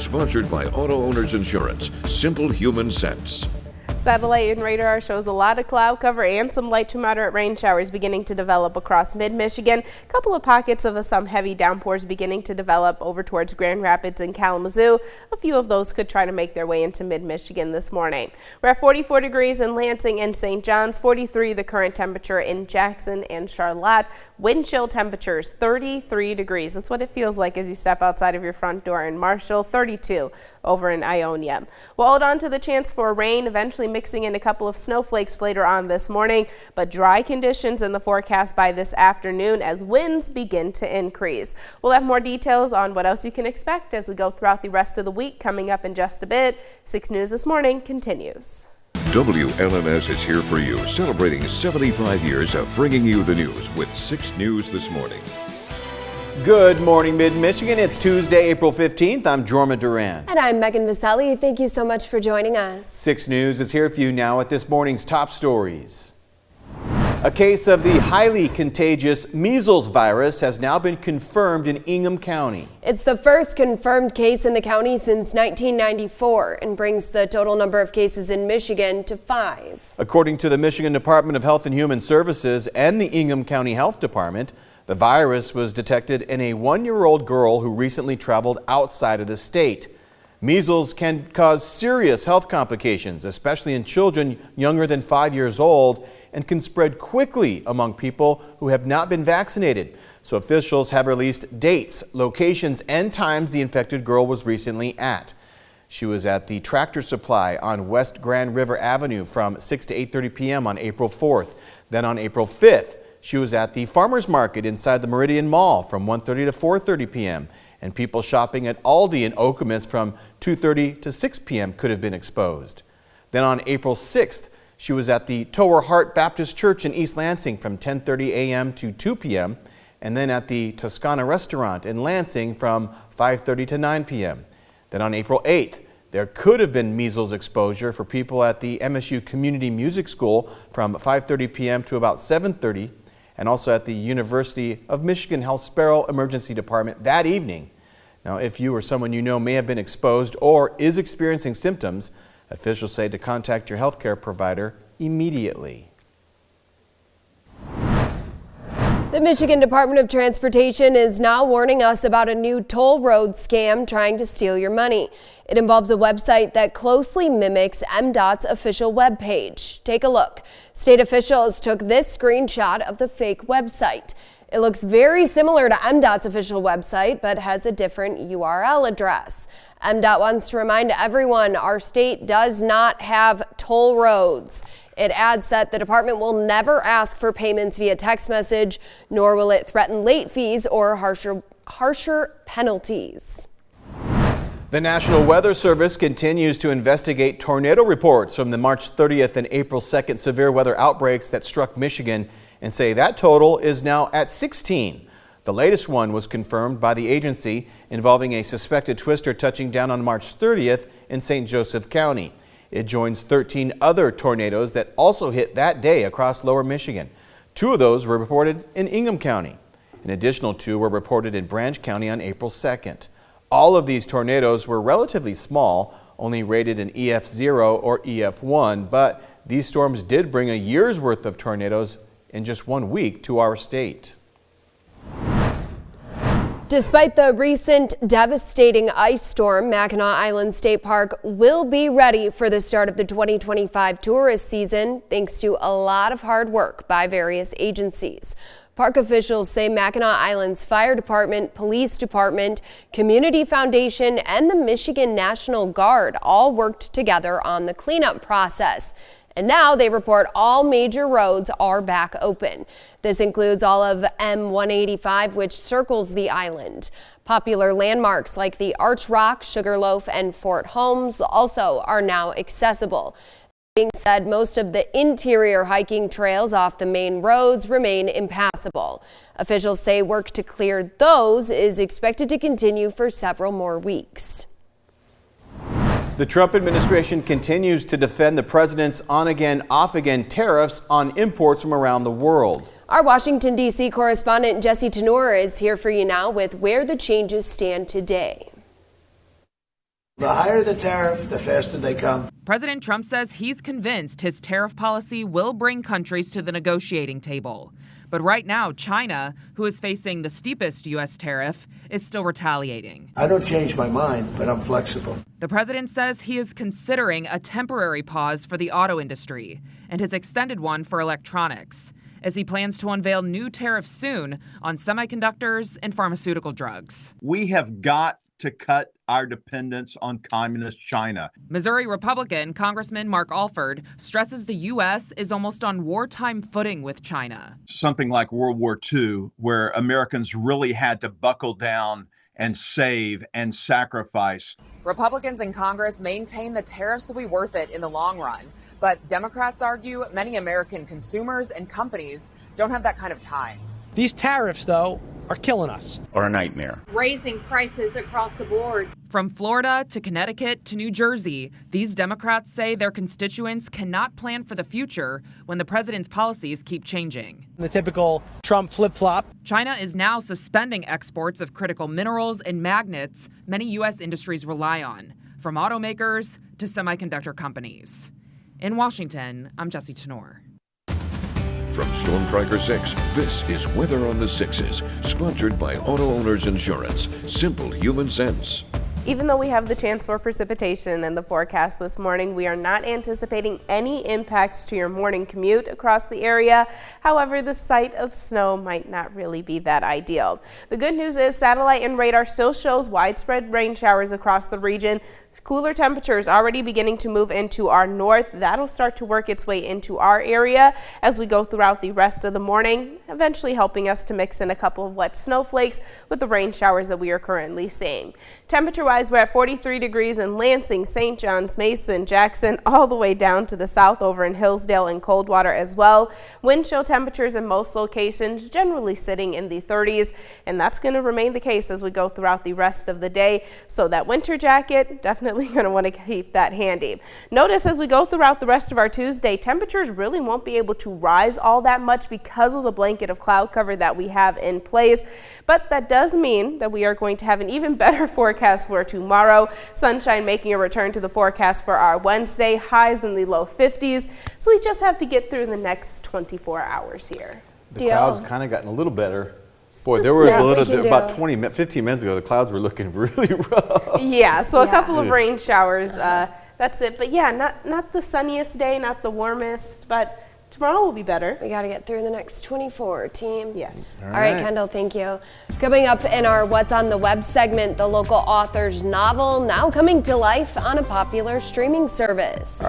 Sponsored by Auto Owners Insurance. Simple human sense. Satellite and radar shows a lot of cloud cover and some light to moderate rain showers beginning to develop across mid-Michigan. A couple of pockets of some heavy downpours beginning to develop over towards Grand Rapids and Kalamazoo. A few of those could try to make their way into mid-Michigan this morning. We're at 44 degrees in Lansing and St. John's, 43 the current temperature in Jackson and Charlotte. Wind chill temperatures 33 degrees. That's what it feels like as you step outside of your front door in Marshall. 32 over in Ionia. We'll hold on to the chance for rain, eventually mixing in a couple of snowflakes later on this morning, but dry conditions in the forecast by this afternoon as winds begin to increase. We'll have more details on what else you can expect as we go throughout the rest of the week coming up in just a bit. 6 News This Morning continues. WLNS is here for you, celebrating 75 years of bringing you the news with 6 News This Morning. Good morning, Mid-Michigan. It's Tuesday, April 15th. I'm Jorma Duran. And I'm Megan Vaselli. Thank you so much for joining us. 6 News is here for you now at this morning's top stories. A case of the highly contagious measles virus has now been confirmed in Ingham County. It's the first confirmed case in the county since 1994 and brings the total number of cases in Michigan to 5. According to the Michigan Department of Health and Human Services and the Ingham County Health Department, the virus was detected in a 1-year-old girl who recently traveled outside of the state. Measles can cause serious health complications, especially in children younger than 5 years old, and can spread quickly among people who have not been vaccinated. So officials have released dates, locations, and times the infected girl was recently at. She was at the Tractor Supply on West Grand River Avenue from 6 to 8:30 p.m. on April 4th. Then on April 5th, she was at the Farmers Market inside the Meridian Mall from 1:30 to 4:30 p.m. And people shopping at Aldi in Okemos from 2:30 to 6 p.m. could have been exposed. Then on April 6th, she was at the Tower Heart Baptist Church in East Lansing from 10:30 a.m. to 2 p.m. and then at the Toscana Restaurant in Lansing from 5:30 to 9 p.m. Then on April 8th, there could have been measles exposure for people at the MSU Community Music School from 5:30 p.m. to about 7:30, and also at the University of Michigan Health Sparrow Emergency Department that evening. Now, if you or someone you know may have been exposed or is experiencing symptoms, officials say to contact your healthcare provider immediately. The Michigan Department of Transportation is now warning us about a new toll road scam trying to steal your money. It involves a website that closely mimics MDOT's official webpage. Take a look. State officials took this screenshot of the fake website. It looks very similar to MDOT's official website, but has a different URL address. MDOT wants to remind everyone our state does not have toll roads. It adds that the department will never ask for payments via text message, nor will it threaten late fees or harsher penalties. The National Weather Service continues to investigate tornado reports from the March 30th and April 2nd severe weather outbreaks that struck Michigan and say that total is now at 16. The latest one was confirmed by the agency involving a suspected twister touching down on March 30th in St. Joseph County. It joins 13 other tornadoes that also hit that day across lower Michigan. 2 of those were reported in Ingham County. An additional 2 were reported in Branch County on April 2nd. All of these tornadoes were relatively small, only rated an EF0 or EF1, but these storms did bring a year's worth of tornadoes in just 1 week to our state. Despite the recent devastating ice storm, Mackinac Island State Park will be ready for the start of the 2025 tourist season thanks to a lot of hard work by various agencies. Park officials say Mackinac Island's fire department, police department, community foundation, and the Michigan National Guard all worked together on the cleanup process. And now they report all major roads are back open. This includes all of M185, which circles the island. Popular landmarks like the Arch Rock, Sugarloaf, and Fort Holmes also are now accessible. That being said, most of the interior hiking trails off the main roads remain impassable. Officials say work to clear those is expected to continue for several more weeks. The Trump administration continues to defend the president's on-again, off-again tariffs on imports from around the world. Our Washington, D.C. correspondent Jesse Tenor is here for you now with where the changes stand today. The higher the tariff, the faster they come. President Trump says he's convinced his tariff policy will bring countries to the negotiating table. But right now, China, who is facing the steepest U.S. tariff, is still retaliating. I don't change my mind, but I'm flexible. The president says he is considering a temporary pause for the auto industry and has extended one for electronics, as he plans to unveil new tariffs soon on semiconductors and pharmaceutical drugs. We have got to cut our dependence on communist China. Missouri Republican Congressman Mark Alford stresses the U.S. is almost on wartime footing with China. Something like World War II, where Americans really had to buckle down and save and sacrifice. Republicans in Congress maintain the tariffs will be worth it in the long run. But Democrats argue many American consumers and companies don't have that kind of time. These tariffs, though, are killing us. Or a nightmare. Raising prices across the board. From Florida to Connecticut to New Jersey, these Democrats say their constituents cannot plan for the future when the president's policies keep changing. The typical Trump flip-flop. China is now suspending exports of critical minerals and magnets many U.S. industries rely on, from automakers to semiconductor companies. In Washington, I'm Jesse Tenor. From Storm Tracker 6, this is Weather on the Sixes, sponsored by Auto Owners Insurance. Simple human sense. Even though we have the chance for precipitation in the forecast this morning, we are not anticipating any impacts to your morning commute across the area. However, the sight of snow might not really be that ideal. The good news is satellite and radar still shows widespread rain showers across the region. Cooler temperatures already beginning to move into our north. That'll start to work its way into our area as we go throughout the rest of the morning, eventually helping us to mix in a couple of wet snowflakes with the rain showers that we are currently seeing. Temperature-wise, we're at 43 degrees in Lansing, St. John's, Mason, Jackson, all the way down to the south over in Hillsdale and Coldwater as well. Wind chill temperatures in most locations generally sitting in the 30s, and that's going to remain the case as we go throughout the rest of the day. So that winter jacket, definitely going to want to keep that handy. Notice as we go throughout the rest of our Tuesday, temperatures really won't be able to rise all that much because of the blanket of cloud cover that we have in place. But that does mean that we are going to have an even better forecast for tomorrow. Sunshine making a return to the forecast for our Wednesday, highs in the low 50s. So we just have to get through the next 24 hours here. The clouds kind of gotten a little better. Boy, there was a little, about 15 minutes ago, the clouds were looking really rough. Yeah, so a couple of rain showers, that's it. But yeah, not the sunniest day, not the warmest, but tomorrow will be better. We got to get through the next 24, team. Yes. All right, Kendall, thank you. Coming up in our What's on the Web segment, the local author's novel now coming to life on a popular streaming service.